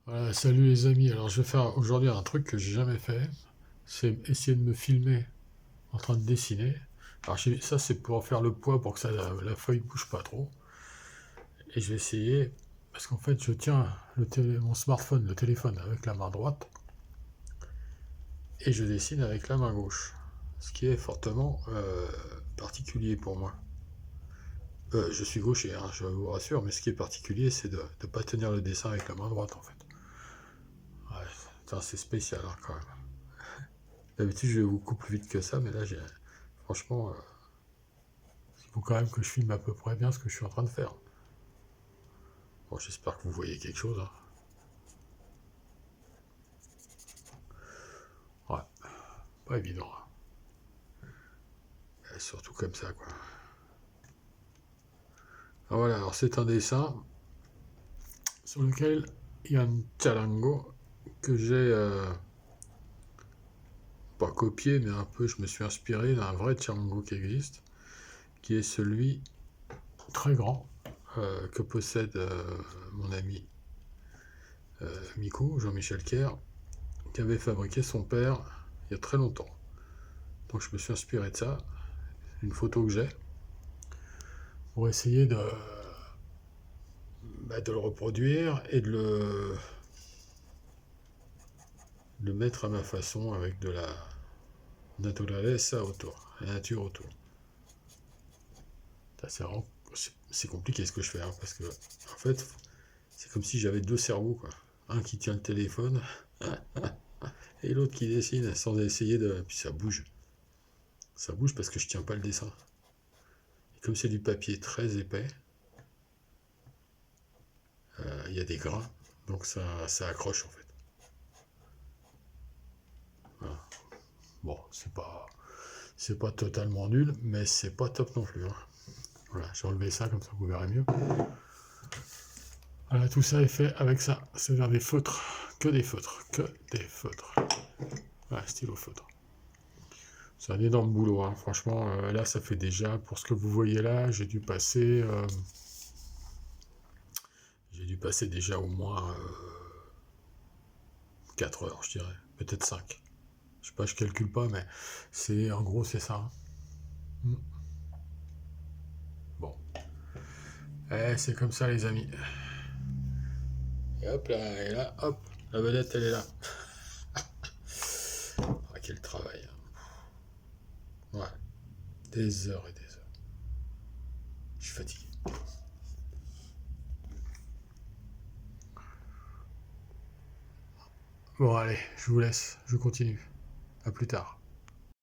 Voilà, salut les amis, alors je vais faire aujourd'hui un truc que j'ai jamais fait, c'est essayer de me filmer en train de dessiner. Alors ça c'est pour faire le poids pour que la feuille bouge pas trop. Et je vais essayer, parce qu'en fait je tiens mon smartphone, le téléphone avec la main droite, et je dessine avec la main gauche. Ce qui est fortement particulier pour moi. Je suis gaucher, hein, je vous rassure, mais ce qui est particulier c'est de ne pas tenir le dessin avec la main droite en fait. Ouais, c'est spécial hein, quand même. D'habitude, je vais beaucoup plus vite que ça, mais là, franchement, il faut quand même que je filme à peu près bien ce que je suis en train de faire. Bon, j'espère que vous voyez quelque chose. Hein. Ouais, pas évident. Hein. Surtout comme ça, quoi. Alors voilà, alors c'est un dessin sur lequel il y a un charango que j'ai pas copié, mais un peu, je me suis inspiré d'un vrai charango qui existe, qui est celui très grand que possède mon ami Miku, Jean-Michel Kerr, qui avait fabriqué son père il y a très longtemps. Donc je me suis inspiré de ça, une photo que j'ai, pour essayer de le reproduire et de le mettre à ma façon avec de la naturaleza autour, la nature autour. C'est compliqué ce que je fais, hein, parce que en fait, c'est comme si j'avais deux cerveaux, quoi. Un qui tient le téléphone et l'autre qui dessine sans essayer de. Puis ça bouge. Ça bouge parce que je tiens pas le dessin. Et comme c'est du papier très épais, il y a des grains, donc ça accroche en fait. Voilà. Bon, c'est pas totalement nul, mais c'est pas top non plus. Hein. Voilà, j'ai enlevé ça comme ça vous verrez mieux. Voilà, tout ça est fait avec ça, c'est-à-dire des feutres, que des feutres, que des feutres. Voilà, stylo feutre. C'est un énorme boulot, hein. Franchement, là ça fait déjà, pour ce que vous voyez là, j'ai dû passer déjà au moins 4 heures, je dirais, peut-être 5. Je sais pas, je calcule pas, mais en gros c'est ça. Hein. Bon, c'est comme ça les amis. Et hop là, et là, hop, la vedette elle est là. Ah, quel travail. Hein. Ouais, des heures et des heures. Je suis fatigué. Bon allez, je vous laisse, je continue. À plus tard.